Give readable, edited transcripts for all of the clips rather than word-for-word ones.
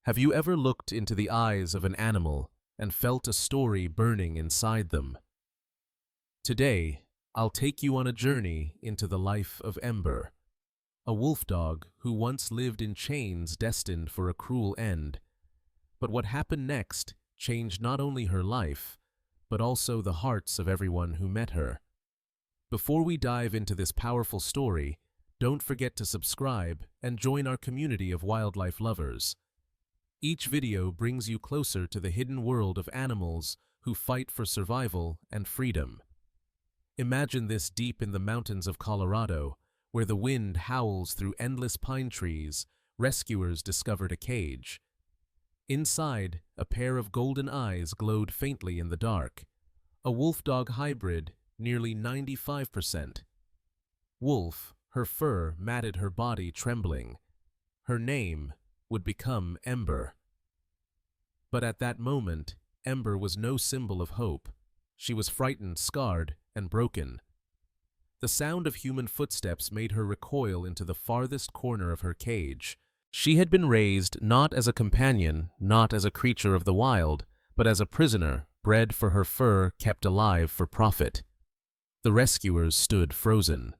Have you ever looked into the eyes of an animal and felt a story burning inside them? Today, I'll take you on a journey into the life of Ember, a wolf dog who once lived in chains destined for a cruel end. But what happened next changed not only her life, but also the hearts of everyone who met her. Before we dive into this powerful story, don't forget to subscribe and join our community of wildlife lovers. Each video brings you closer to the hidden world of animals who fight for survival and freedom. Imagine this deep in the mountains of Colorado, where the wind howls through endless pine trees. Rescuers discovered a cage. Inside, a pair of golden eyes glowed faintly in the dark. A wolf-dog hybrid, nearly 95%. Wolf, her fur matted her body trembling. Her name would become Ember. But at that moment, Ember was no symbol of hope. She was frightened, scarred, and broken. The sound of human footsteps made her recoil into the farthest corner of her cage. She had been raised not as a companion, not as a creature of the wild, but as a prisoner, bred for her fur, kept alive for profit. The rescuers stood frozen.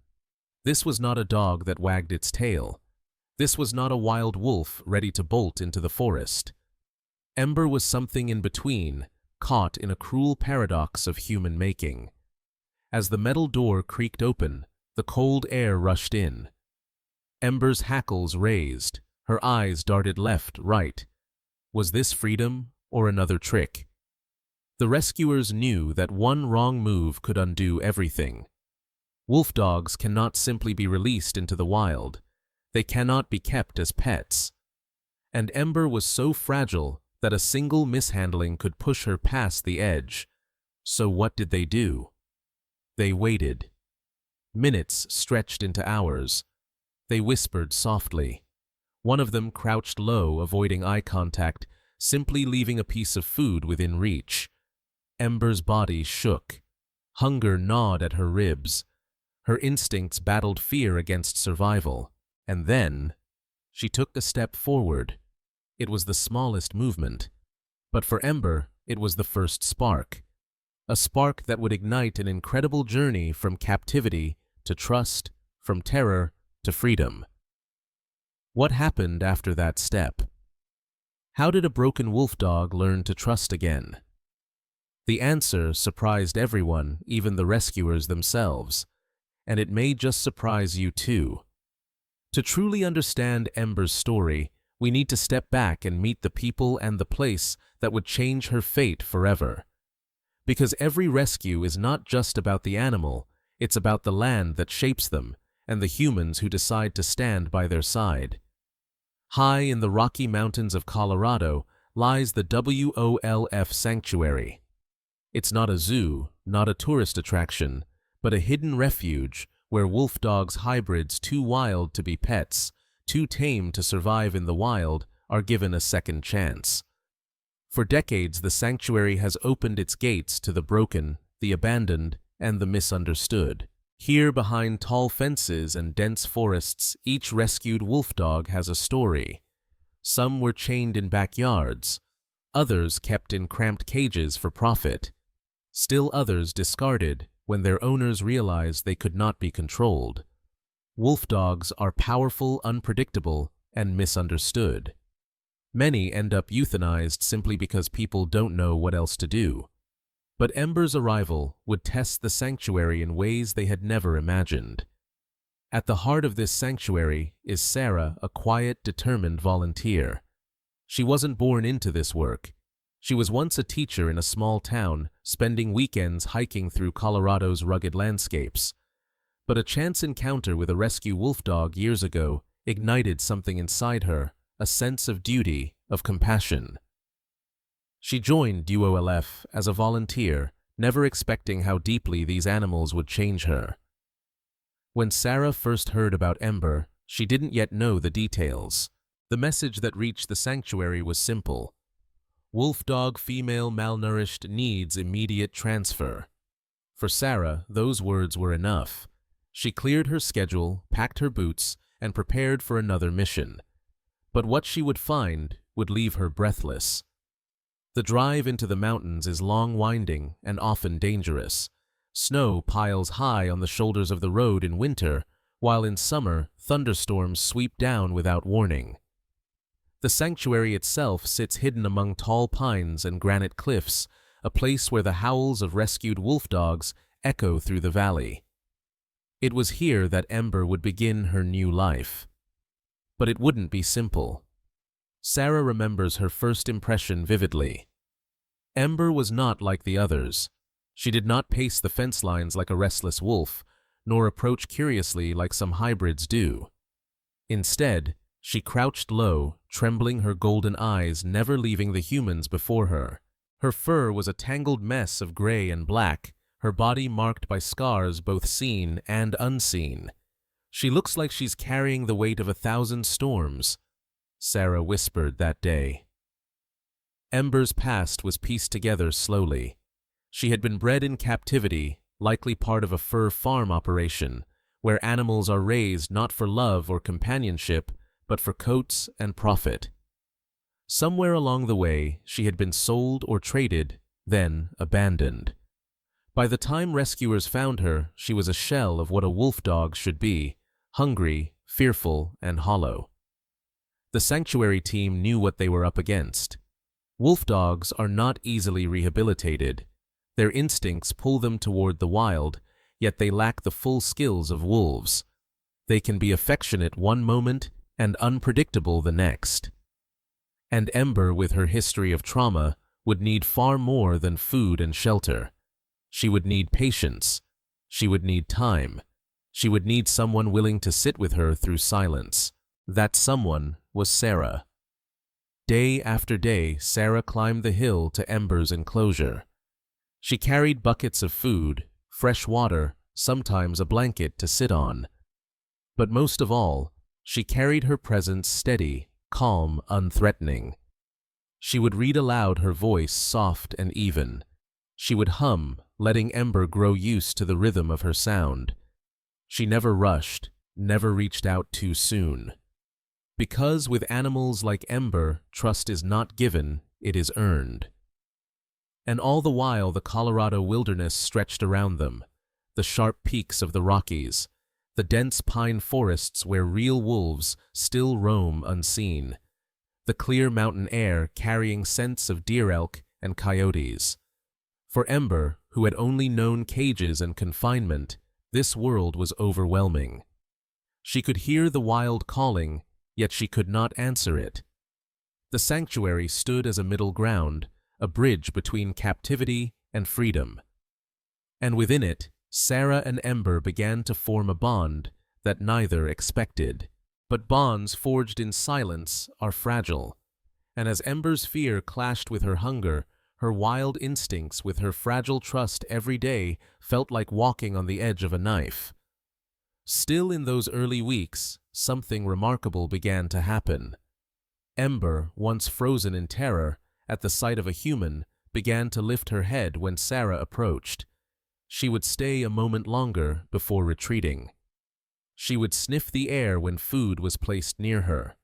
This was not a dog that wagged its tail. This was not a wild wolf ready to bolt into the forest. Ember was something in between, caught in a cruel paradox of human making. As the metal door creaked open, the cold air rushed in. Ember's hackles raised, her eyes darted left, right. Was this freedom or another trick? The rescuers knew that one wrong move could undo everything. Wolf dogs cannot simply be released into the wild. They cannot be kept as pets. And Ember was so fragile that a single mishandling could push her past the edge. So what did they do? They waited. Minutes stretched into hours. They whispered softly. One of them crouched low, avoiding eye contact, simply leaving a piece of food within reach. Ember's body shook. Hunger gnawed at her ribs. Her instincts battled fear against survival. And then, she took a step forward. It was the smallest movement. But for Ember, it was the first spark. A spark that would ignite an incredible journey from captivity to trust, from terror to freedom. What happened after that step? How did a broken wolf dog learn to trust again? The answer surprised everyone, even the rescuers themselves. And it may just surprise you too. To truly understand Ember's story, we need to step back and meet the people and the place that would change her fate forever. Because every rescue is not just about the animal, it's about the land that shapes them and the humans who decide to stand by their side. High in the Rocky Mountains of Colorado lies the WOLF Sanctuary. It's not a zoo, not a tourist attraction, but a hidden refuge where wolf dogs hybrids too wild to be pets, too tame to survive in the wild, are given a second chance. For decades, the sanctuary has opened its gates to the broken, the abandoned, and the misunderstood. Here, behind tall fences and dense forests, each rescued wolf dog has a story. Some were chained in backyards, others kept in cramped cages for profit, still others discarded when their owners realized they could not be controlled. Wolf dogs are powerful, unpredictable, and misunderstood. Many end up euthanized simply because people don't know what else to do. But Ember's arrival would test the sanctuary in ways they had never imagined. At the heart of this sanctuary is Sarah, a quiet, determined volunteer. She wasn't born into this work. She was once a teacher in a small town, spending weekends hiking through Colorado's rugged landscapes. But a chance encounter with a rescue wolf dog years ago ignited something inside her, a sense of duty, of compassion. She joined WOLF as a volunteer, never expecting how deeply these animals would change her. When Sarah first heard about Ember, she didn't yet know the details. The message that reached the sanctuary was simple. Wolf dog female malnourished needs immediate transfer. For Sarah, those words were enough. She cleared her schedule, packed her boots, and prepared for another mission. But what she would find would leave her breathless. The drive into the mountains is long, winding, and often dangerous. Snow piles high on the shoulders of the road in winter, while in summer, thunderstorms sweep down without warning. The sanctuary itself sits hidden among tall pines and granite cliffs, a place where the howls of rescued wolf dogs echo through the valley. It was here that Ember would begin her new life. But it wouldn't be simple. Sarah remembers her first impression vividly. Ember was not like the others. She did not pace the fence lines like a restless wolf, nor approach curiously like some hybrids do. Instead, she crouched low, trembling, her golden eyes never leaving the humans before her. Her fur was a tangled mess of gray and black, her body marked by scars both seen and unseen. "She looks like she's carrying the weight of 1,000 storms," Sarah whispered that day. Ember's past was pieced together slowly. She had been bred in captivity, likely part of a fur farm operation, where animals are raised not for love or companionship, but for coats and profit. Somewhere along the way, she had been sold or traded, then abandoned. By the time rescuers found her, she was a shell of what a wolf dog should be, hungry, fearful, and hollow. The sanctuary team knew what they were up against. Wolf dogs are not easily rehabilitated. Their instincts pull them toward the wild, yet they lack the full skills of wolves. They can be affectionate one moment and unpredictable the next. And Ember, with her history of trauma, would need far more than food and shelter. She would need patience. She would need time. She would need someone willing to sit with her through silence. That someone was Sarah. Day after day, Sarah climbed the hill to Ember's enclosure. She carried buckets of food, fresh water, sometimes a blanket to sit on. But most of all, she carried her presence steady, calm, unthreatening. She would read aloud, her voice soft and even. She would hum, letting Ember grow used to the rhythm of her sound. She never rushed, never reached out too soon. Because with animals like Ember, trust is not given, it is earned. And all the while the Colorado wilderness stretched around them, the sharp peaks of the Rockies, the dense pine forests where real wolves still roam unseen, the clear mountain air carrying scents of deer elk and coyotes. For Ember, who had only known cages and confinement, this world was overwhelming. She could hear the wild calling, yet she could not answer it. The sanctuary stood as a middle ground, a bridge between captivity and freedom. And within it, Sarah and Ember began to form a bond that neither expected. But bonds forged in silence are fragile, and as Ember's fear clashed with her hunger, her wild instincts with her fragile trust every day felt like walking on the edge of a knife. Still in those early weeks, something remarkable began to happen. Ember, once frozen in terror at the sight of a human, began to lift her head when Sarah approached. She would stay a moment longer before retreating. She would sniff the air when food was placed near her.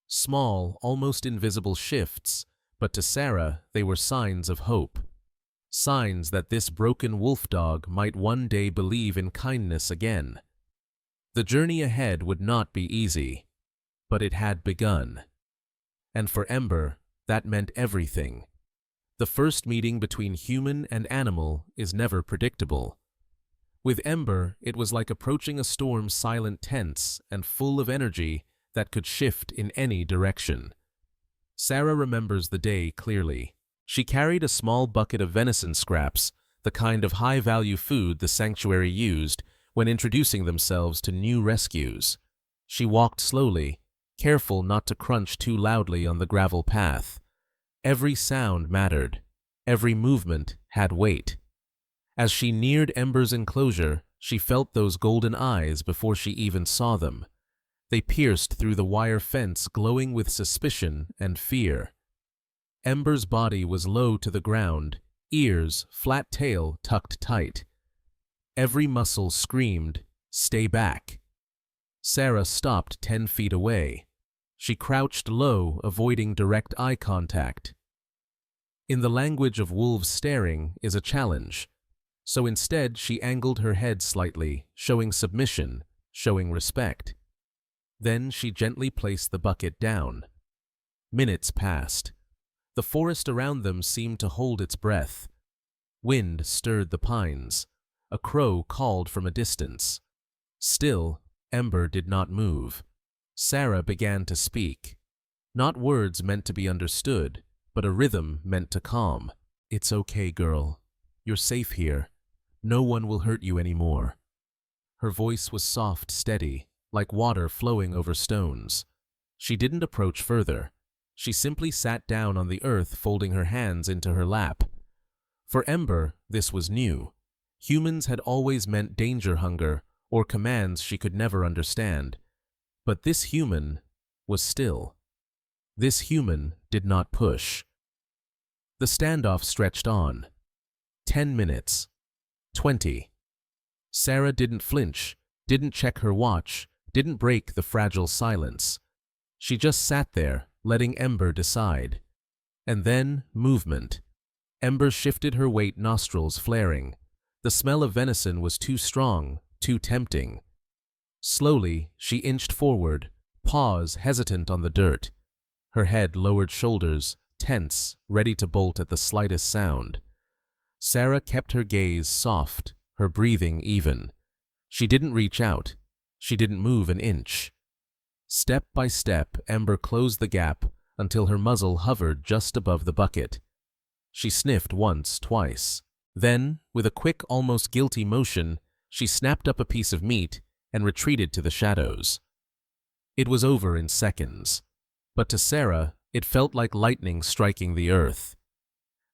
Small, almost invisible shifts, but to Sarah they were signs of hope. Signs that this broken wolf dog might one day believe in kindness again. The journey ahead would not be easy, but it had begun. And for Ember, that meant everything. The first meeting between human and animal is never predictable. With Ember, it was like approaching a storm, silent, tense, and full of energy that could shift in any direction. Sarah remembers the day clearly. She carried a small bucket of venison scraps, the kind of high-value food the sanctuary used when introducing themselves to new rescues. She walked slowly, careful not to crunch too loudly on the gravel path. Every sound mattered. Every movement had weight. As she neared Ember's enclosure, she felt those golden eyes before she even saw them. They pierced through the wire fence, glowing with suspicion and fear. Ember's body was low to the ground, ears, flat tail tucked tight. Every muscle screamed, "Stay back." Sarah stopped 10 feet away. She crouched low, avoiding direct eye contact. In the language of wolves, staring is a challenge, so instead she angled her head slightly, showing submission, showing respect. Then she gently placed the bucket down. Minutes passed. The forest around them seemed to hold its breath. Wind stirred the pines. A crow called from a distance. Still, Ember did not move. Sarah began to speak. Not words meant to be understood, but a rhythm meant to calm. "It's okay, girl. You're safe here. No one will hurt you anymore." Her voice was soft, steady, like water flowing over stones. She didn't approach further. She simply sat down on the earth, folding her hands into her lap. For Ember, this was new. Humans had always meant danger, hunger, or commands she could never understand. But this human was still. This human did not push. The standoff stretched on. 10 minutes. 20. Sarah didn't flinch, didn't check her watch, didn't break the fragile silence. She just sat there, letting Ember decide. And then, movement. Ember shifted her weight, nostrils flaring. The smell of venison was too strong, too tempting. Slowly, she inched forward, paws hesitant on the dirt. Her head lowered, shoulders tense, ready to bolt at the slightest sound. Sarah kept her gaze soft, her breathing even. She didn't reach out. She didn't move an inch. Step by step, Ember closed the gap until her muzzle hovered just above the bucket. She sniffed once, twice. Then, with a quick, almost guilty motion, she snapped up a piece of meat and retreated to the shadows. It was over in seconds. But to Sarah, it felt like lightning striking the earth.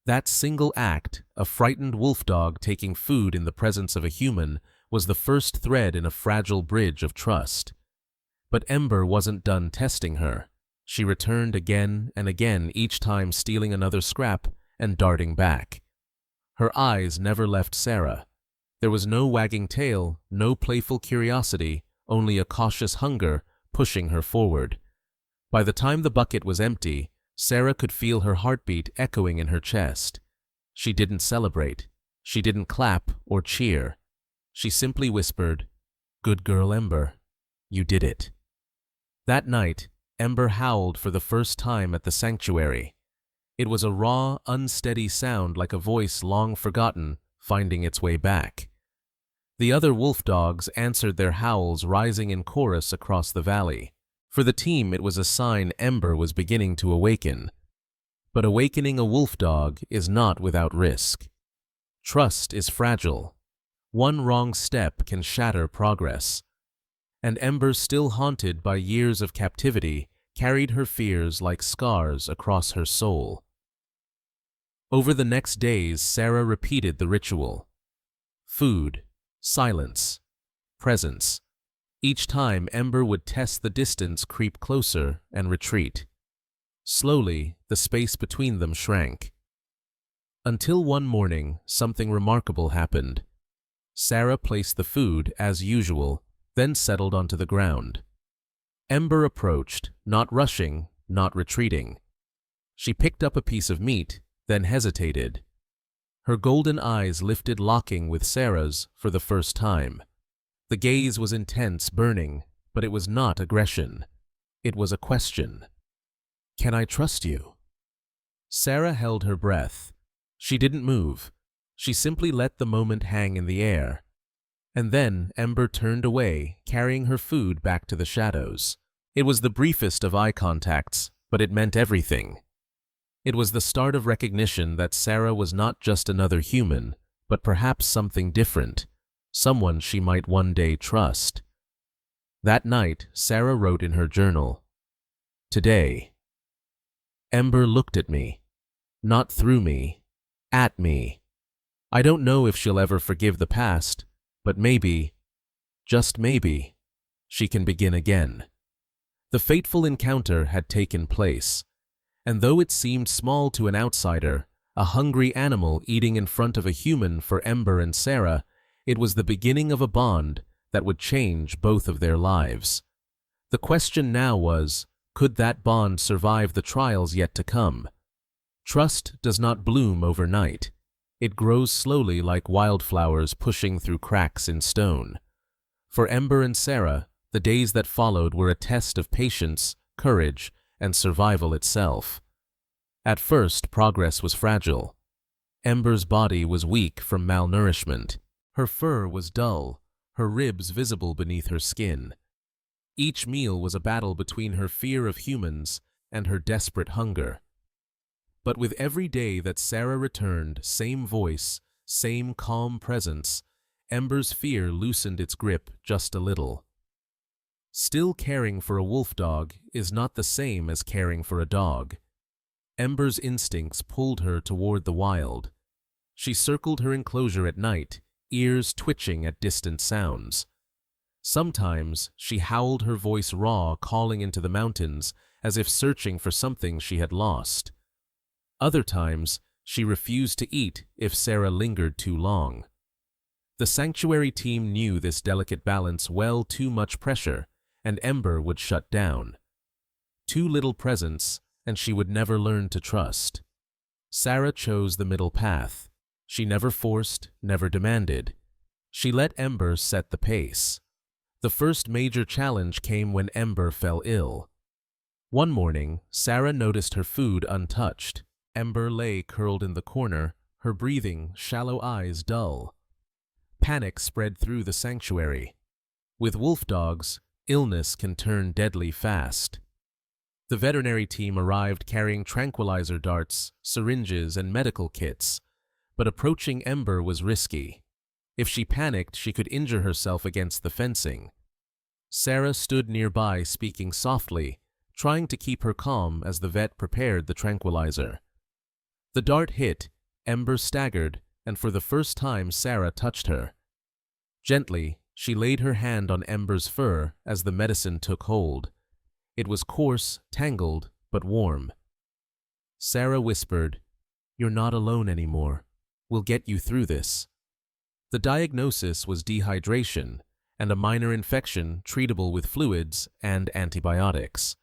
That single act, a frightened wolf dog taking food in the presence of a human, was the first thread in a fragile bridge of trust. But Ember wasn't done testing her. She returned again and again, each time stealing another scrap and darting back. Her eyes never left Sarah. There was no wagging tail, no playful curiosity, only a cautious hunger pushing her forward. By the time the bucket was empty, Sarah could feel her heartbeat echoing in her chest. She didn't celebrate. She didn't clap or cheer. She simply whispered, "Good girl, Ember. You did it." That night, Ember howled for the first time at the sanctuary. It was a raw, unsteady sound, like a voice long forgotten, finding its way back. The other wolf dogs answered their howls, rising in chorus across the valley. For the team, it was a sign Ember was beginning to awaken. But awakening a wolf dog is not without risk. Trust is fragile. One wrong step can shatter progress. And Ember, still haunted by years of captivity, carried her fears like scars across her soul. Over the next days, Sarah repeated the ritual. Food, silence, presence. Each time, Ember would test the distance, creep closer, and retreat. Slowly, the space between them shrank. Until one morning, something remarkable happened. Sarah placed the food, as usual, then settled onto the ground. Ember approached, not rushing, not retreating. She picked up a piece of meat, then hesitated. Her golden eyes lifted, locking with Sarah's for the first time. The gaze was intense, burning, but it was not aggression. It was a question. "Can I trust you?" Sarah held her breath. She didn't move. She simply let the moment hang in the air. And then Ember turned away, carrying her food back to the shadows. It was the briefest of eye contacts, but it meant everything. It was the start of recognition that Sarah was not just another human, but perhaps something different, someone she might one day trust. That night, Sarah wrote in her journal, "Today." Ember looked at me. Not through me, at me. I don't know if she'll ever forgive the past, but maybe, just maybe, she can begin again. The fateful encounter had taken place, and though it seemed small to an outsider, a hungry animal eating in front of a human, for Ember and Sarah, it was the beginning of a bond that would change both of their lives. The question now was, Could that bond survive the trials yet to come? Trust does not bloom overnight. It grows slowly like wildflowers pushing through cracks in stone. For Ember and Sarah, the days that followed were a test of patience, courage, and survival itself. At first, progress was fragile. Ember's body was weak from malnourishment. Her fur was dull, her ribs visible beneath her skin. Each meal was a battle between her fear of humans and her desperate hunger. But with every day that Sarah returned, same voice, same calm presence, Ember's fear loosened its grip just a little. Still caring for a wolf dog is not the same as caring for a dog. Ember's instincts pulled her toward the wild. She circled her enclosure at night, ears twitching at distant sounds. Sometimes she howled, her voice raw, calling into the mountains as if searching for something she had lost. Other times, she refused to eat if Sarah lingered too long. The sanctuary team knew this delicate balance well. Too much pressure, and Ember would shut down. Too little presence, and she would never learn to trust. Sarah chose the middle path. She never forced, never demanded. She let Ember set the pace. The first major challenge came when Ember fell ill. One morning, Sarah noticed her food untouched. Ember lay curled in the corner, her breathing, shallow eyes dull. Panic spread through the sanctuary. With wolf dogs, illness can turn deadly fast. The veterinary team arrived carrying tranquilizer darts, syringes, and medical kits, but approaching Ember was risky. If she panicked, she could injure herself against the fencing. Sarah stood nearby, speaking softly, trying to keep her calm as the vet prepared the tranquilizer. The dart hit, Ember staggered, and for the first time Sarah touched her. Gently, she laid her hand on Ember's fur as the medicine took hold. It was coarse, tangled, but warm. Sarah whispered, "You're not alone anymore. We'll get you through this." The diagnosis was dehydration and a minor infection treatable with fluids and antibiotics.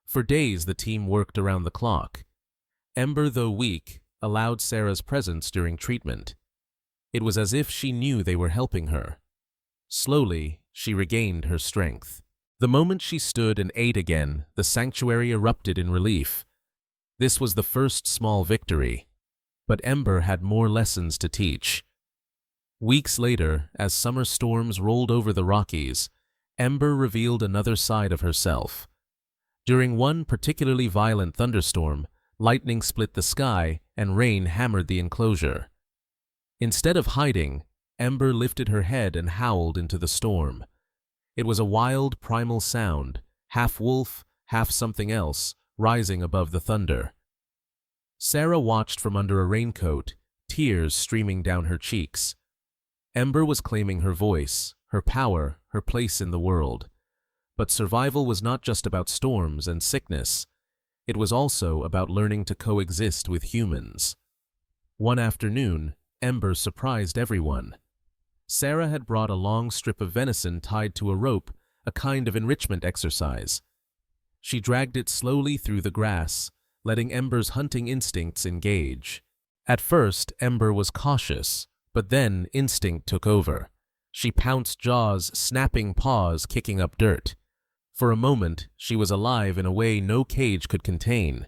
For days the team worked around the clock. Ember, though weak, allowed Sarah's presence during treatment. It was as if she knew they were helping her. Slowly, she regained her strength. The moment she stood and ate again, the sanctuary erupted in relief. This was the first small victory. But Ember had more lessons to teach. Weeks later, as summer storms rolled over the Rockies, Ember revealed another side of herself. During one particularly violent thunderstorm, lightning split the sky and rain hammered the enclosure. Instead of hiding, Ember lifted her head and howled into the storm. It was a wild, primal sound, half wolf, half something else, rising above the thunder. Sarah watched from under a raincoat, tears streaming down her cheeks. Ember was claiming her voice, her power, her place in the world. But survival was not just about storms and sickness. It was also about learning to coexist with humans. One afternoon, Ember surprised everyone. Sarah had brought a long strip of venison tied to a rope, a kind of enrichment exercise. She dragged it slowly through the grass, letting Ember's hunting instincts engage. At first, Ember was cautious, but then instinct took over. She pounced, jaws snapping, paws kicking up dirt. For a moment, she was alive in a way no cage could contain.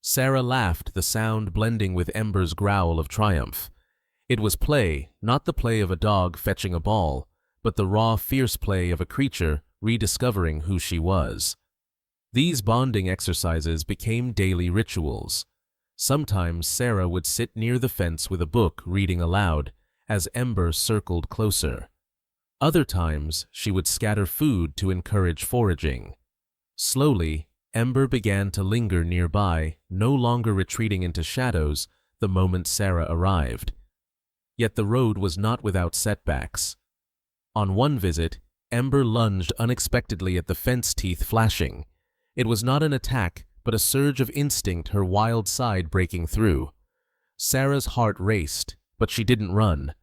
Sarah laughed, the sound blending with Ember's growl of triumph. It was play, not the play of a dog fetching a ball, but the raw, fierce play of a creature rediscovering who she was. These bonding exercises became daily rituals. Sometimes Sarah would sit near the fence with a book reading aloud as Ember circled closer. Other times she would scatter food to encourage foraging. Slowly, Ember began to linger nearby, no longer retreating into shadows the moment Sarah arrived. Yet the road was not without setbacks. On one visit, Ember lunged unexpectedly at the fence, teeth flashing. It was not an attack, but a surge of instinct, her wild side breaking through. Sarah's heart raced, but she didn't run.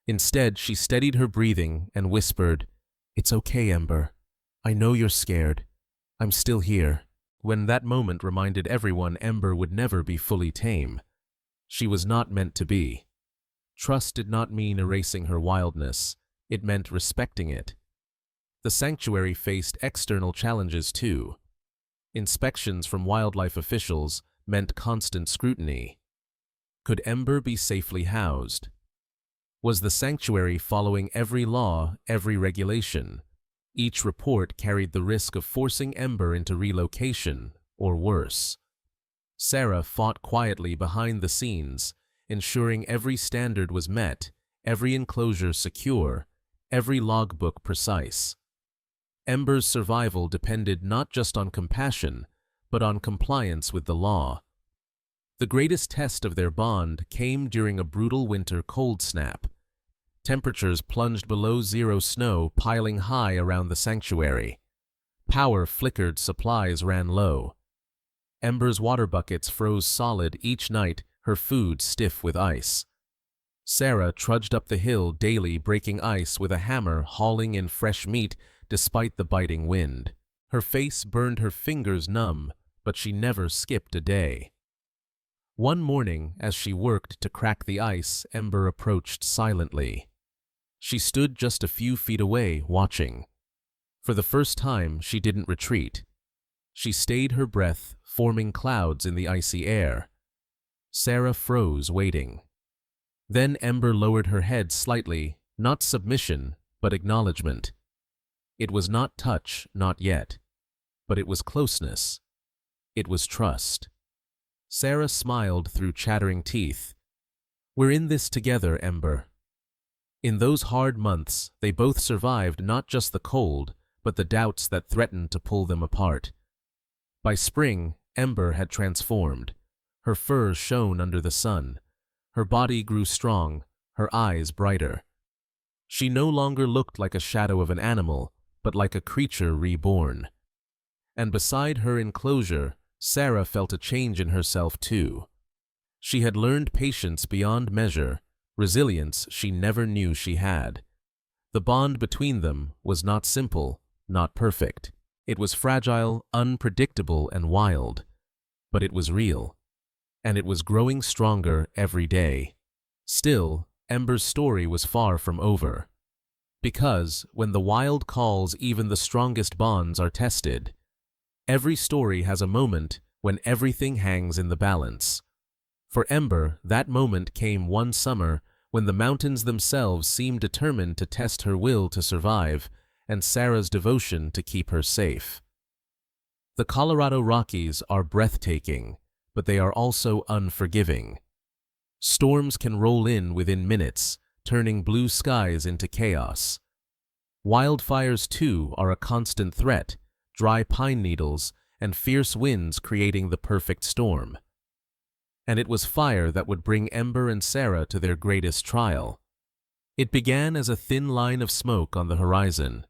Instead, she steadied her breathing and whispered, "It's okay, Ember. I know you're scared. I'm still here." when that moment reminded everyone Ember would never be fully tame. She was not meant to be. Trust did not mean erasing her wildness. It meant respecting it. The sanctuary faced external challenges too. Inspections from wildlife officials meant constant scrutiny. Could Ember be safely housed? Was the sanctuary following every law, every regulation? Each report carried the risk of forcing Ember into relocation, or worse. Sarah fought quietly behind the scenes, ensuring every standard was met, every enclosure secure, every logbook precise. Ember's survival depended not just on compassion, but on compliance with the law. The greatest test of their bond came during a brutal winter cold snap. Temperatures plunged below zero, snow piling high around the sanctuary. Power flickered, supplies ran low. Ember's water buckets froze solid each night, her food stiff with ice. Sarah trudged up the hill daily, breaking ice with a hammer, hauling in fresh meat despite the biting wind. Her face burned, her fingers numb, but she never skipped a day. One morning, as she worked to crack the ice, Ember approached silently. She stood just a few feet away, watching. For the first time, she didn't retreat. She stayed her breath, forming clouds in the icy air. Sarah froze, waiting. Then Ember lowered her head slightly, not submission, but acknowledgement. It was not touch, not yet, but it was closeness. It was trust. Sarah smiled through chattering teeth. "We're in this together, Ember." In those hard months, they both survived not just the cold, but the doubts that threatened to pull them apart. By spring, Ember had transformed. Her fur shone under the sun. Her body grew strong, her eyes brighter. She no longer looked like a shadow of an animal, but like a creature reborn. And beside her enclosure, Sarah felt a change in herself too. She had learned patience beyond measure, resilience she never knew she had. The bond between them was not simple, not perfect. It was fragile, unpredictable, and wild. But it was real. And it was growing stronger every day. Still, Ember's story was far from over. Because, when the wild calls, even the strongest bonds are tested. Every story has a moment when everything hangs in the balance. For Ember, that moment came one summer when the mountains themselves seemed determined to test her will to survive and Sarah's devotion to keep her safe. The Colorado Rockies are breathtaking, but they are also unforgiving. Storms can roll in within minutes, turning blue skies into chaos. Wildfires, too, are a constant threat, dry pine needles and fierce winds creating the perfect storm. And it was fire that would bring Ember and Sarah to their greatest trial. It began as a thin line of smoke on the horizon.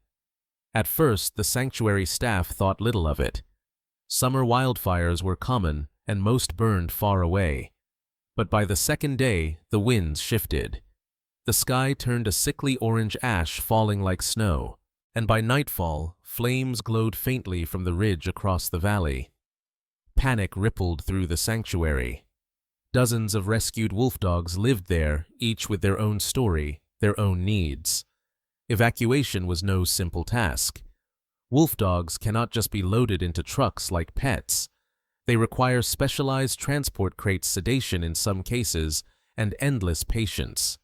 At first, the sanctuary staff thought little of it. Summer wildfires were common, and most burned far away. But by the second day, the winds shifted. The sky turned a sickly orange ash falling like snow, and by nightfall, flames glowed faintly from the ridge across the valley. Panic rippled through the sanctuary. Dozens of rescued wolf dogs lived there, each with their own story, their own needs. Evacuation was no simple task. Wolf dogs cannot just be loaded into trucks like pets. They require specialized transport crates, sedation in some cases, and endless patience.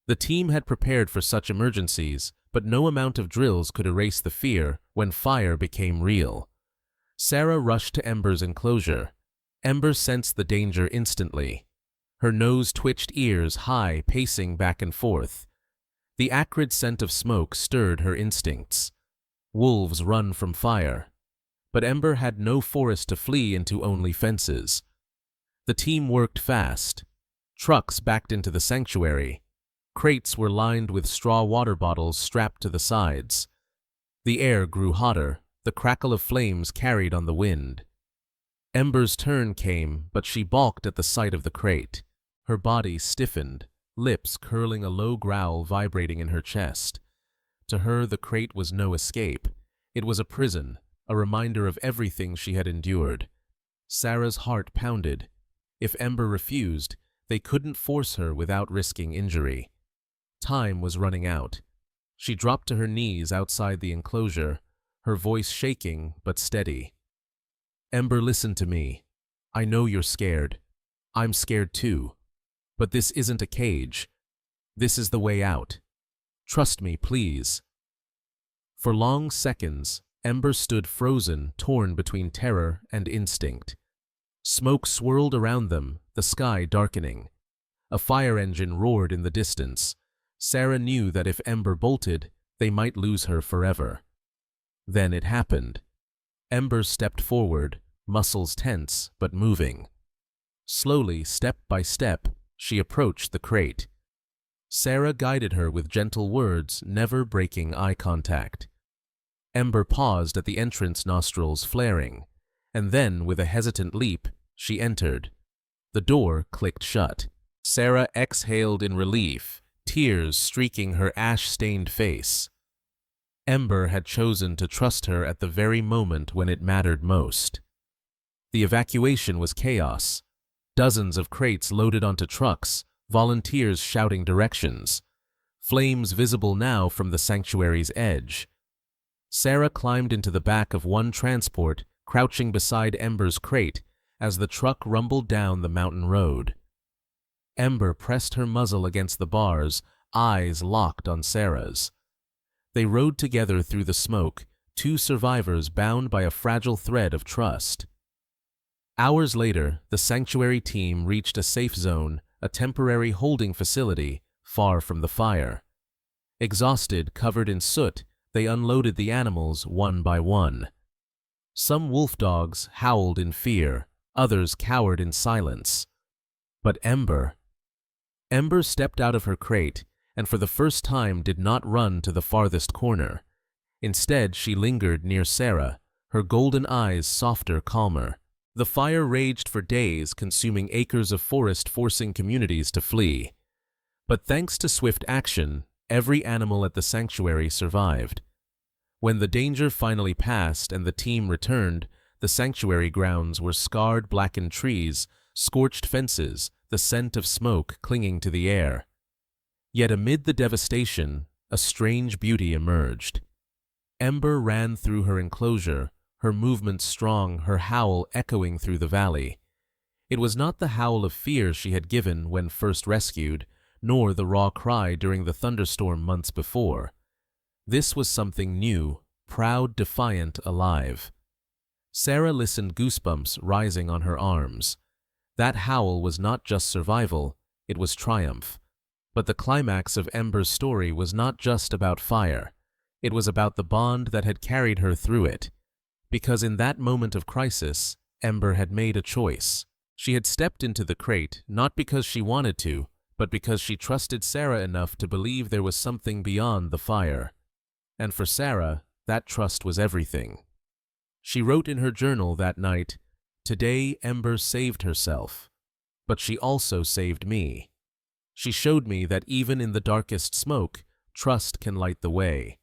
The team had prepared for such emergencies, but no amount of drills could erase the fear when fire became real. Sarah rushed to Ember's enclosure. Ember sensed the danger instantly. Her nose twitched, ears high, pacing back and forth. The acrid scent of smoke stirred her instincts. Wolves run from fire. But Ember had no forest to flee into, only fences. The team worked fast. Trucks backed into the sanctuary. Crates were lined with straw water bottles strapped to the sides. The air grew hotter, the crackle of flames carried on the wind. Ember's turn came, but she balked at the sight of the crate. Her body stiffened, lips curling, a low growl vibrating in her chest. To her, the crate was no escape. It was a prison, a reminder of everything she had endured. Sarah's heart pounded. If Ember refused, they couldn't force her without risking injury. Time was running out. She dropped to her knees outside the enclosure, her voice shaking but steady. "Ember, listen to me. I know you're scared. I'm scared too. But this isn't a cage. This is the way out. Trust me, please." For long seconds, Ember stood frozen, torn between terror and instinct. Smoke swirled around them, the sky darkening. A fire engine roared in the distance. Sarah knew that if Ember bolted, they might lose her forever. Then it happened. Ember stepped forward, muscles tense but moving. Slowly, step by step, she approached the crate. Sarah guided her with gentle words, never breaking eye contact. Ember paused at the entrance, nostrils flaring, and then, with a hesitant leap, she entered. The door clicked shut. Sarah exhaled in relief, tears streaking her ash-stained face. Ember had chosen to trust her at the very moment when it mattered most. The evacuation was chaos. Dozens of crates loaded onto trucks, volunteers shouting directions. Flames visible now from the sanctuary's edge. Sarah climbed into the back of one transport, crouching beside Ember's crate as the truck rumbled down the mountain road. Ember pressed her muzzle against the bars, eyes locked on Sarah's. They rode together through the smoke, two survivors bound by a fragile thread of trust. Hours later, the sanctuary team reached a safe zone, a temporary holding facility, far from the fire. Exhausted, covered in soot, they unloaded the animals one by one. Some wolf dogs howled in fear, others cowered in silence. But Ember stepped out of her crate and for the first time did not run to the farthest corner. Instead, she lingered near Sarah, her golden eyes softer, calmer. The fire raged for days, consuming acres of forest, forcing communities to flee. But thanks to swift action, every animal at the sanctuary survived. When the danger finally passed and the team returned, the sanctuary grounds were scarred, blackened trees, scorched fences, the scent of smoke clinging to the air. Yet amid the devastation, a strange beauty emerged. Ember ran through her enclosure, her movements strong, her howl echoing through the valley. It was not the howl of fear she had given when first rescued, nor the raw cry during the thunderstorm months before. This was something new, proud, defiant, alive. Sarah listened, goosebumps rising on her arms. That howl was not just survival, it was triumph. But the climax of Ember's story was not just about fire. It was about the bond that had carried her through it. Because in that moment of crisis, Ember had made a choice. She had stepped into the crate not because she wanted to, but because she trusted Sarah enough to believe there was something beyond the fire. And for Sarah, that trust was everything. She wrote in her journal that night, "Today Ember saved herself, but she also saved me. She showed me that even in the darkest smoke, trust can light the way."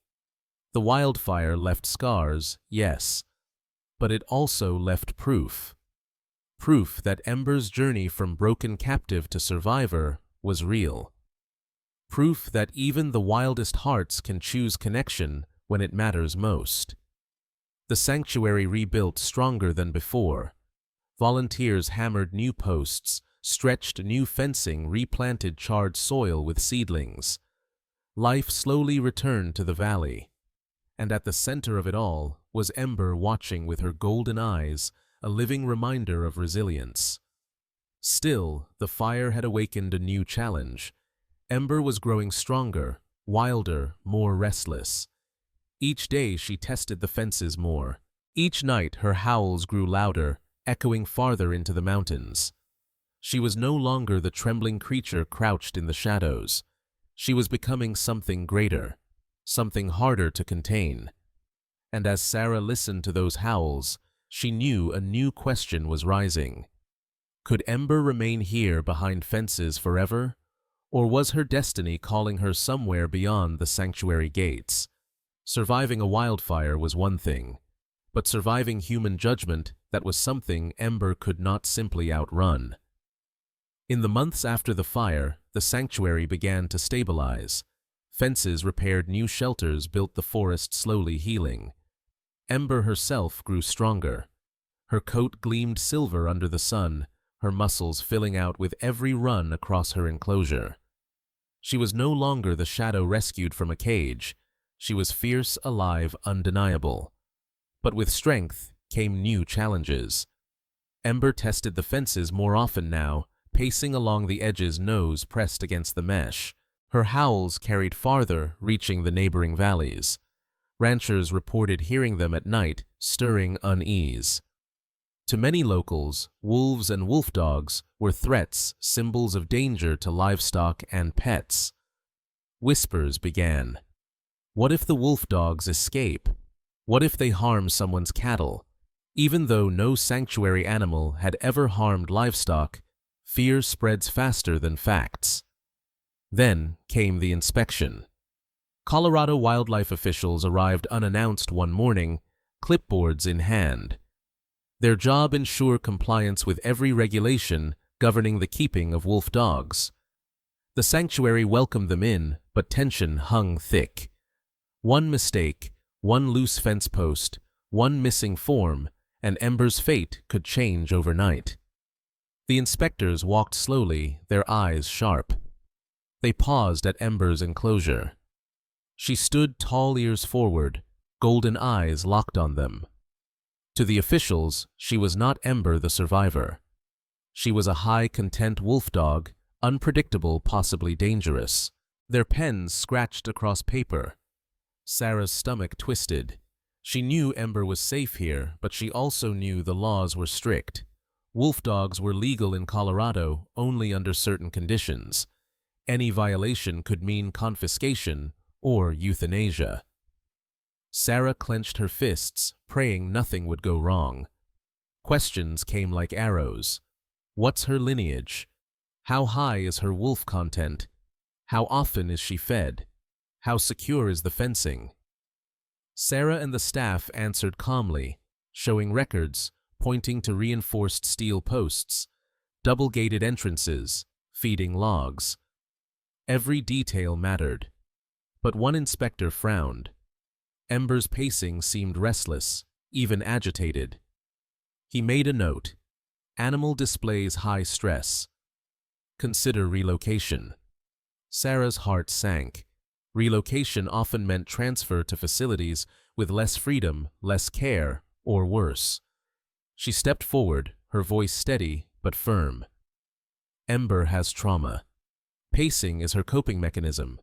The wildfire left scars, yes, but it also left proof. Proof that Ember's journey from broken captive to survivor was real. Proof that even the wildest hearts can choose connection when it matters most. The sanctuary rebuilt stronger than before. Volunteers hammered new posts, stretched new fencing, replanted charred soil with seedlings. Life slowly returned to the valley. And at the center of it all was Ember, watching with her golden eyes, a living reminder of resilience. Still, the fire had awakened a new challenge. Ember was growing stronger, wilder, more restless. Each day she tested the fences more. Each night her howls grew louder, echoing farther into the mountains. She was no longer the trembling creature crouched in the shadows. She was becoming something greater, something harder to contain. And as Sarah listened to those howls, she knew a new question was rising. Could Ember remain here behind fences forever? Or was her destiny calling her somewhere beyond the sanctuary gates? Surviving a wildfire was one thing, but surviving human judgment that was something Ember could not simply outrun. In the months after the fire, the sanctuary began to stabilize. Fences repaired, new shelters built, the forest slowly healing. Ember herself grew stronger. Her coat gleamed silver under the sun, her muscles filling out with every run across her enclosure. She was no longer the shadow rescued from a cage. She was fierce, alive, undeniable. But with strength came new challenges. Ember tested the fences more often now, pacing along the edges, nose pressed against the mesh. Her howls carried farther, reaching the neighboring valleys. Ranchers reported hearing them at night, stirring unease. To many locals, wolves and wolf dogs were threats, symbols of danger to livestock and pets. Whispers began. What if the wolf dogs escape? What if they harm someone's cattle? Even though no sanctuary animal had ever harmed livestock, fear spreads faster than facts. Then came the inspection. Colorado wildlife officials arrived unannounced one morning, clipboards in hand. Their job ensured compliance with every regulation governing the keeping of wolf dogs. The sanctuary welcomed them in, but tension hung thick. One mistake, one loose fence post, one missing form, and Ember's fate could change overnight. The inspectors walked slowly, their eyes sharp. They paused at Ember's enclosure. She stood, tall ears forward, golden eyes locked on them. To the officials, she was not Ember the survivor. She was a high-content wolf dog, unpredictable, possibly dangerous. Their pens scratched across paper. Sarah's stomach twisted. She knew Ember was safe here, but she also knew the laws were strict. Wolf dogs were legal in Colorado only under certain conditions. Any violation could mean confiscation or euthanasia. Sarah clenched her fists, praying nothing would go wrong. Questions came like arrows. What's her lineage? How high is her wolf content? How often is she fed? How secure is the fencing? Sarah and the staff answered calmly, showing records, pointing to reinforced steel posts, double-gated entrances, feeding logs. Every detail mattered. But one inspector frowned. Ember's pacing seemed restless, even agitated. He made a note. Animal displays high stress. Consider relocation. Sarah's heart sank. Relocation often meant transfer to facilities with less freedom, less care, or worse. She stepped forward, her voice steady but firm. Ember has trauma. Pacing is her coping mechanism.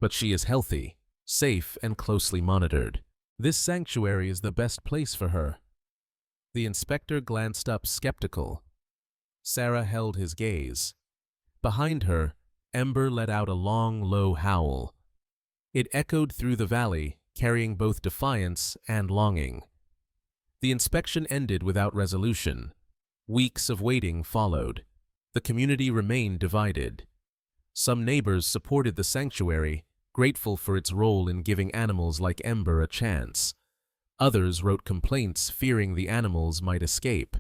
But she is healthy, safe, and closely monitored. This sanctuary is the best place for her. The inspector glanced up, skeptical. Sarah held his gaze. Behind her, Ember let out a long, low howl. It echoed through the valley, carrying both defiance and longing. The inspection ended without resolution. Weeks of waiting followed. The community remained divided. Some neighbors supported the sanctuary, grateful for its role in giving animals like Ember a chance. Others wrote complaints, fearing the animals might escape.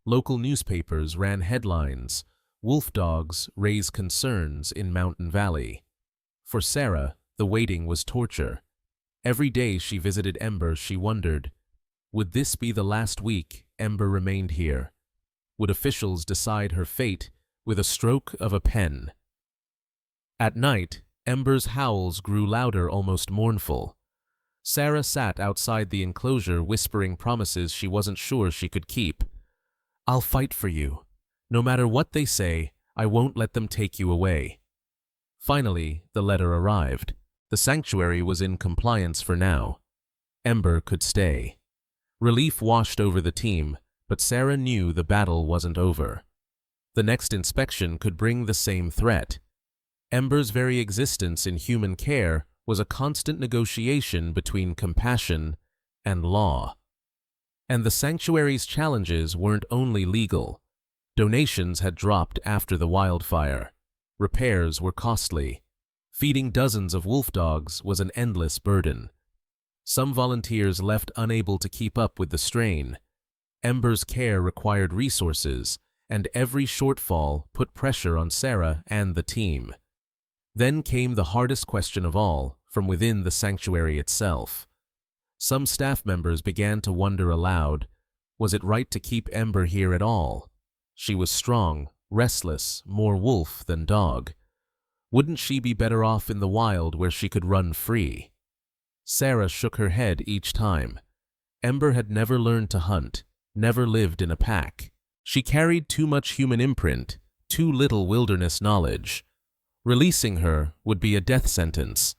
Local newspapers ran headlines, "Wolf dogs raise concerns in Mountain Valley." For Sarah, the waiting was torture. Every day she visited Ember, she wondered, would this be the last week Ember remained here? Would officials decide her fate with a stroke of a pen? At night, Ember's howls grew louder, almost mournful. Sarah sat outside the enclosure, whispering promises she wasn't sure she could keep. "I'll fight for you. No matter what they say, I won't let them take you away." Finally, the letter arrived. The sanctuary was in compliance for now. Ember could stay. Relief washed over the team, but Sarah knew the battle wasn't over. The next inspection could bring the same threat. Ember's very existence in human care was a constant negotiation between compassion and law. And the sanctuary's challenges weren't only legal. Donations had dropped after the wildfire. Repairs were costly. Feeding dozens of wolf dogs was an endless burden. Some volunteers left unable to keep up with the strain. Ember's care required resources, and every shortfall put pressure on Sarah and the team. Then came the hardest question of all, from within the sanctuary itself. Some staff members began to wonder aloud, was it right to keep Ember here at all? She was strong, restless, more wolf than dog. Wouldn't she be better off in the wild where she could run free? Sarah shook her head each time. Ember had never learned to hunt, never lived in a pack. She carried too much human imprint, too little wilderness knowledge. Releasing her would be a death sentence.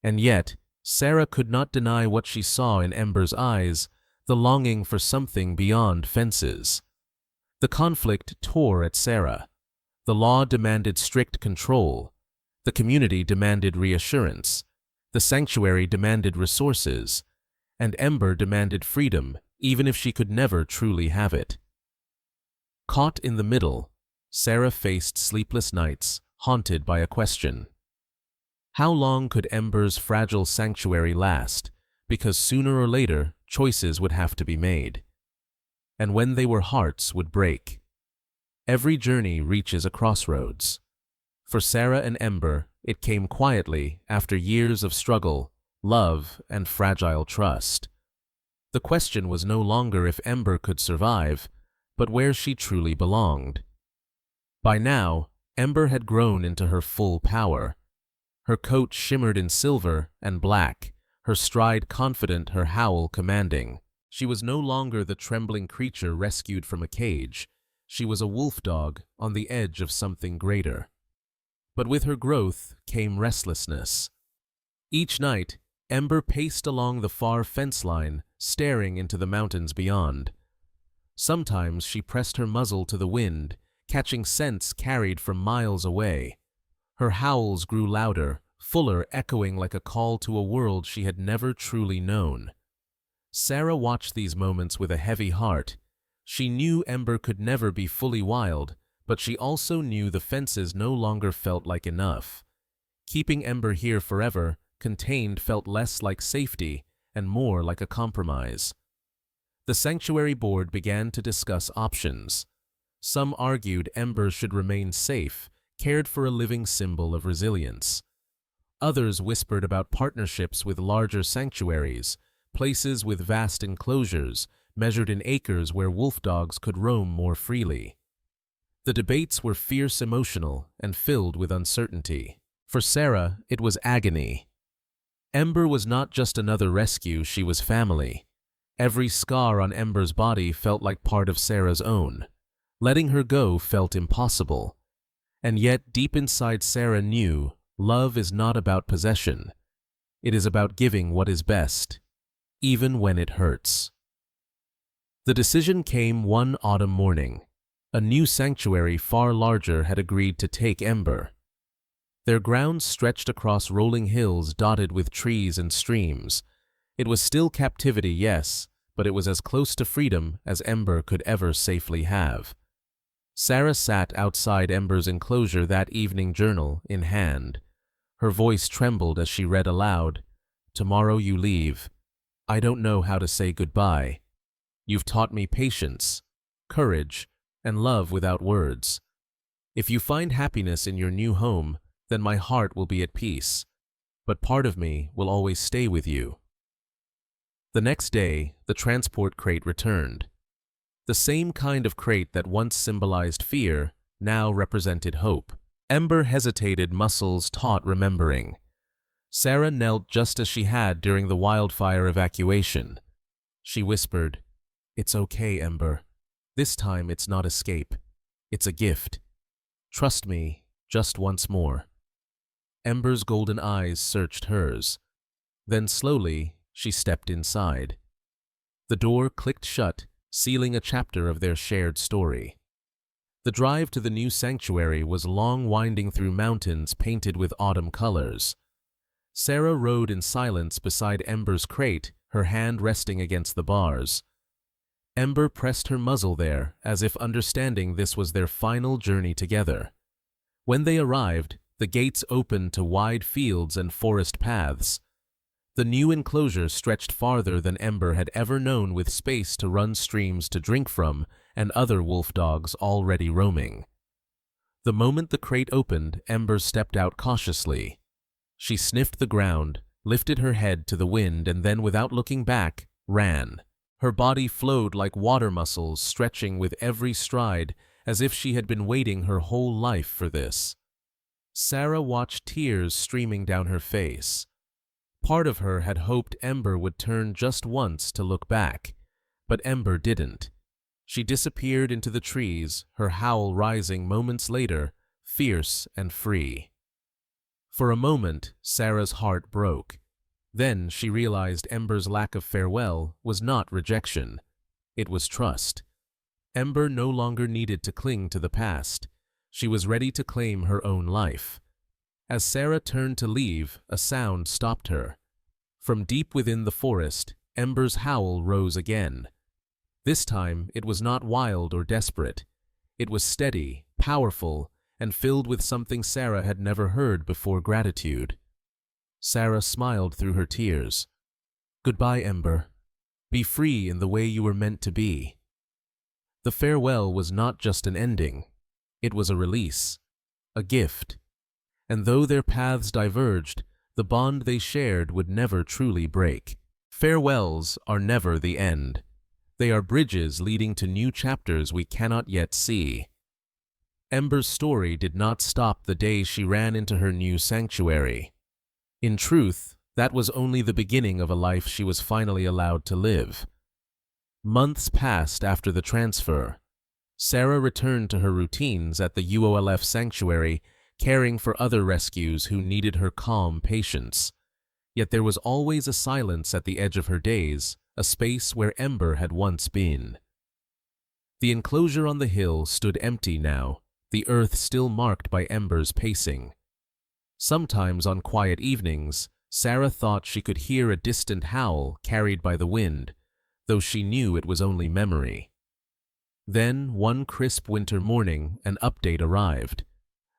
And yet, Sarah could not deny what she saw in Ember's eyes, the longing for something beyond fences. The conflict tore at Sarah. The law demanded strict control. The community demanded reassurance. The sanctuary demanded resources. And Ember demanded freedom, even if she could never truly have it. Caught in the middle, Sarah faced sleepless nights, haunted by a question. How long could Ember's fragile sanctuary last? Because sooner or later, choices would have to be made. And when they were, hearts would break. Every journey reaches a crossroads. For Sarah and Ember, it came quietly after years of struggle, love, and fragile trust. The question was no longer if Ember could survive, but where she truly belonged. By now, Ember had grown into her full power. Her coat shimmered in silver and black, her stride confident, her howl commanding. She was no longer the trembling creature rescued from a cage. She was a wolf dog on the edge of something greater. But with her growth came restlessness. Each night, Ember paced along the far fence line, staring into the mountains beyond. Sometimes she pressed her muzzle to the wind, catching scents carried from miles away. Her howls grew louder, fuller, echoing like a call to a world she had never truly known. Sarah watched these moments with a heavy heart. She knew Ember could never be fully wild, but she also knew the fences no longer felt like enough. Keeping Ember here forever, contained, felt less like safety and more like a compromise. The sanctuary board began to discuss options. Some argued Ember should remain safe, cared for, a living symbol of resilience. Others whispered about partnerships with larger sanctuaries, places with vast enclosures, measured in acres where wolf dogs could roam more freely. The debates were fierce, emotional, and filled with uncertainty. For Sarah, it was agony. Ember was not just another rescue, she was family. Every scar on Ember's body felt like part of Sarah's own. Letting her go felt impossible. And yet, deep inside, Sarah knew love is not about possession. It is about giving what is best, even when it hurts. The decision came one autumn morning. A new sanctuary far larger had agreed to take Ember. Their grounds stretched across rolling hills dotted with trees and streams. It was still captivity, yes, but it was as close to freedom as Ember could ever safely have. Sarah sat outside Ember's enclosure that evening, journal in hand. Her voice trembled as she read aloud, "Tomorrow you leave. I don't know how to say goodbye. You've taught me patience, courage, and love without words. If you find happiness in your new home, then my heart will be at peace, but part of me will always stay with you." The next day, the transport crate returned. The same kind of crate that once symbolized fear now represented hope. Ember hesitated, muscles taut, remembering. Sarah knelt just as she had during the wildfire evacuation. She whispered, "It's okay, Ember. This time it's not escape. It's a gift. Trust me, just once more." Ember's golden eyes searched hers. Then slowly, she stepped inside. The door clicked shut, sealing a chapter of their shared story. The drive to the new sanctuary was long, winding through mountains painted with autumn colors. Sarah rode in silence beside Ember's crate, her hand resting against the bars. Ember pressed her muzzle there, as if understanding this was their final journey together. When they arrived, the gates opened to wide fields and forest paths. The new enclosure stretched farther than Ember had ever known, with space to run streams to drink from and other wolf dogs already roaming. The moment the crate opened, Ember stepped out cautiously. She sniffed the ground, lifted her head to the wind, and then, without looking back, ran. Her body flowed like water muscles, stretching with every stride, as if she had been waiting her whole life for this. Sarah watched, tears streaming down her face. Part of her had hoped Ember would turn just once to look back, but Ember didn't. She disappeared into the trees, her howl rising moments later, fierce and free. For a moment, Sarah's heart broke. Then she realized Ember's lack of farewell was not rejection. It was trust. Ember no longer needed to cling to the past. She was ready to claim her own life. As Sarah turned to leave, a sound stopped her. From deep within the forest, Ember's howl rose again. This time, it was not wild or desperate. It was steady, powerful, and filled with something Sarah had never heard before: gratitude. Sarah smiled through her tears. "Goodbye, Ember. Be free in the way you were meant to be." The farewell was not just an ending. It was a release, a gift. And though their paths diverged, the bond they shared would never truly break. Farewells are never the end. They are bridges leading to new chapters we cannot yet see. Ember's story did not stop the day she ran into her new sanctuary. In truth, that was only the beginning of a life she was finally allowed to live. Months passed after the transfer. Sarah returned to her routines at the UOLF sanctuary, caring for other rescues who needed her calm patience. Yet there was always a silence at the edge of her days, a space where Ember had once been. The enclosure on the hill stood empty now, the earth still marked by Ember's pacing. Sometimes on quiet evenings, Sarah thought she could hear a distant howl carried by the wind, though she knew it was only memory. Then, one crisp winter morning, an update arrived.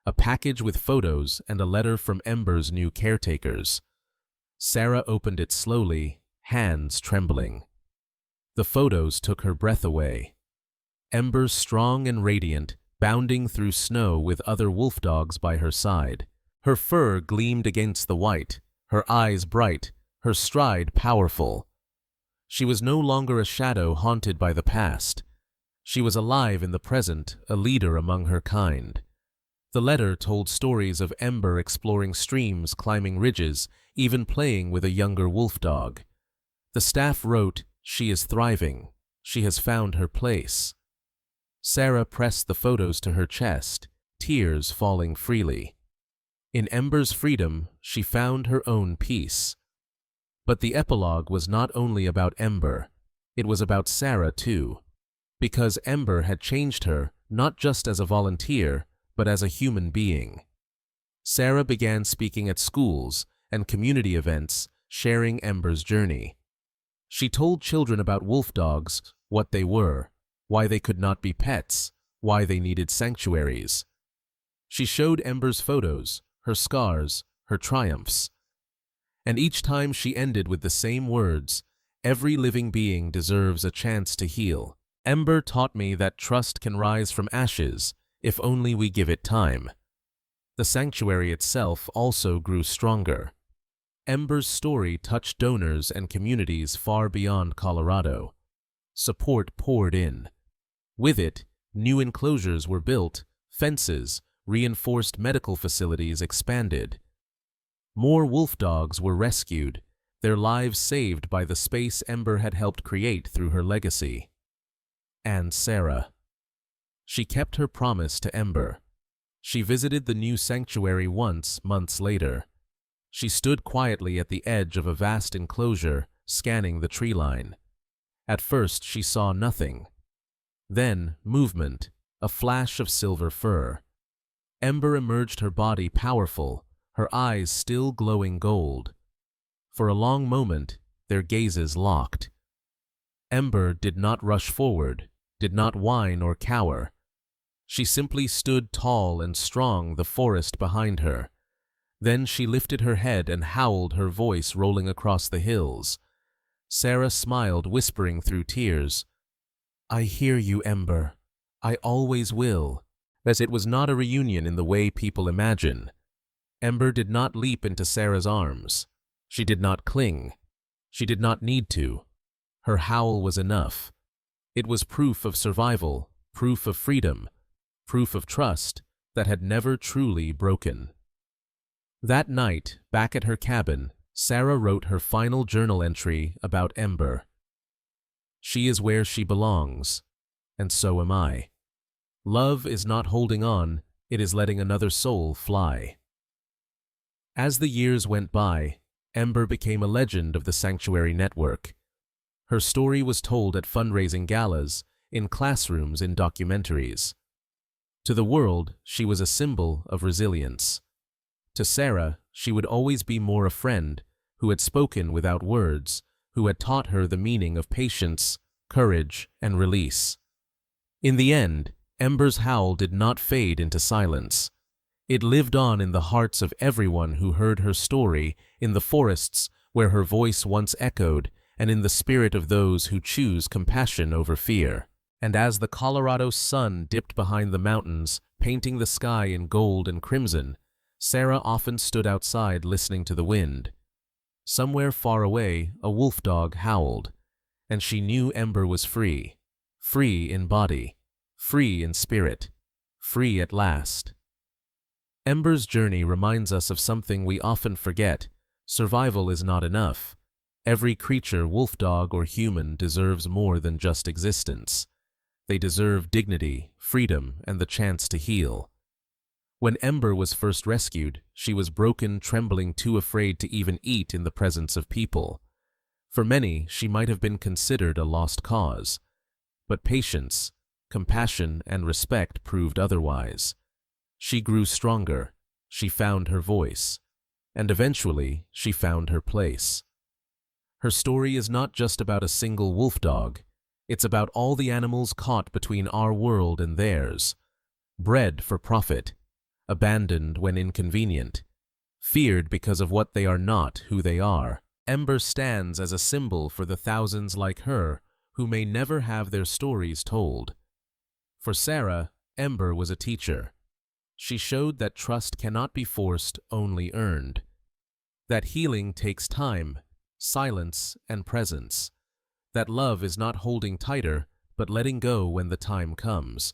A package with photos and a letter from Ember's new caretakers. Sarah opened it slowly, hands trembling. The photos took her breath away. Ember, strong and radiant, bounding through snow with other wolf dogs by her side. Her fur gleamed against the white, her eyes bright, her stride powerful. She was no longer a shadow haunted by the past. She was alive in the present, a leader among her kind. The letter told stories of Ember exploring streams, climbing ridges, even playing with a younger wolf dog. The staff wrote, "She is thriving. She has found her place." Sarah pressed the photos to her chest, tears falling freely. In Ember's freedom, she found her own peace. But the epilogue was not only about Ember. It was about Sarah too. Because Ember had changed her, not just as a volunteer, but as a human being. Sarah began speaking at schools and community events, sharing Ember's journey. She told children about wolf dogs, what they were, why they could not be pets, why they needed sanctuaries. She showed Ember's photos, her scars, her triumphs. And each time she ended with the same words, "Every living being deserves a chance to heal. Ember taught me that trust can rise from ashes, if only we give it time." The sanctuary itself also grew stronger. Ember's story touched donors and communities far beyond Colorado. Support poured in. With it, new enclosures were built, fences, reinforced medical facilities expanded. More wolf dogs were rescued, their lives saved by the space Ember had helped create through her legacy. And Sarah. She kept her promise to Ember. She visited the new sanctuary once, months later. She stood quietly at the edge of a vast enclosure, scanning the tree line. At first she saw nothing. Then movement, a flash of silver fur. Ember emerged, her body powerful, her eyes still glowing gold. For a long moment, their gazes locked. Ember did not rush forward, did not whine or cower. She simply stood tall and strong, the forest behind her. Then she lifted her head and howled, her voice rolling across the hills. Sarah smiled, whispering through tears, "I hear you, Ember. I always will." As it was not a reunion in the way people imagine. Ember did not leap into Sarah's arms. She did not cling. She did not need to. Her howl was enough. It was proof of survival, proof of freedom, proof of trust that had never truly broken. That night, back at her cabin, Sarah wrote her final journal entry about Ember. "She is where she belongs, and so am I. Love is not holding on, it is letting another soul fly." As the years went by, Ember became a legend of the Sanctuary Network. Her story was told at fundraising galas, in classrooms, in documentaries. To the world, she was a symbol of resilience. To Sarah, she would always be more a friend who had spoken without words, who had taught her the meaning of patience, courage, and release. In the end, Ember's howl did not fade into silence. It lived on in the hearts of everyone who heard her story, in the forests where her voice once echoed, and in the spirit of those who choose compassion over fear. And as the Colorado sun dipped behind the mountains, painting the sky in gold and crimson, Sarah often stood outside listening to the wind. Somewhere far away, a wolf dog howled, and she knew Ember was free. Free in body, free in spirit, free at last. Ember's journey reminds us of something we often forget. Survival is not enough. Every creature, wolf dog or human, deserves more than just existence. They deserve dignity, freedom, and the chance to heal. When Ember was first rescued, she was broken, trembling, too afraid to even eat in the presence of people. For many, she might have been considered a lost cause. But patience, compassion, and respect proved otherwise. She grew stronger, she found her voice, and eventually she found her place. Her story is not just about a single wolf dog. It's about all the animals caught between our world and theirs, bred for profit, abandoned when inconvenient, feared because of what they are not who they are. Ember stands as a symbol for the thousands like her who may never have their stories told. For Sarah, Ember was a teacher. She showed that trust cannot be forced, only earned. That healing takes time, silence, and presence. That love is not holding tighter, but letting go when the time comes.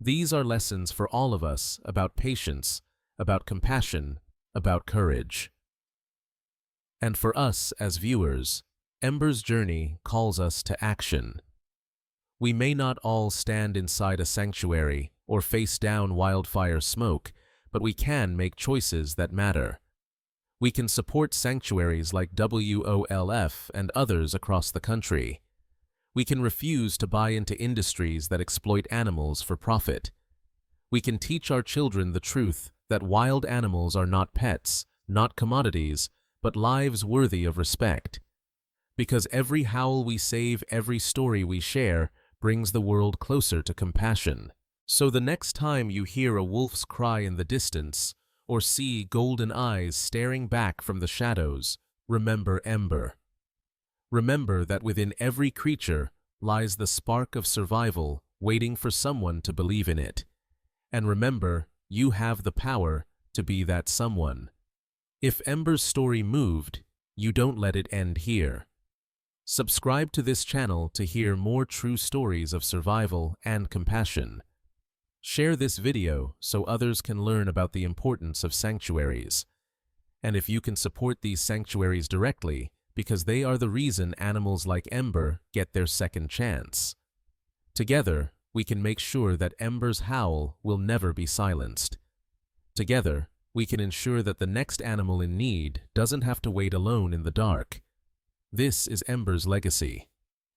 These are lessons for all of us about patience, about compassion, about courage. And for us as viewers, Ember's journey calls us to action. We may not all stand inside a sanctuary or face down wildfire smoke, but we can make choices that matter. We can support sanctuaries like WOLF and others across the country. We can refuse to buy into industries that exploit animals for profit. We can teach our children the truth that wild animals are not pets, not commodities, but lives worthy of respect. Because every howl we save, every story we share, brings the world closer to compassion. So the next time you hear a wolf's cry in the distance, or see golden eyes staring back from the shadows, remember Ember. Remember that within every creature lies the spark of survival waiting for someone to believe in it. And remember, you have the power to be that someone. If Ember's story moved, you don't let it end here. Subscribe to this channel to hear more true stories of survival and compassion. Share this video so others can learn about the importance of sanctuaries. And if you can support these sanctuaries directly, because they are the reason animals like Ember get their second chance. Together, we can make sure that Ember's howl will never be silenced. Together, we can ensure that the next animal in need doesn't have to wait alone in the dark. This is Ember's legacy,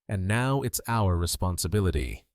and now it's our responsibility.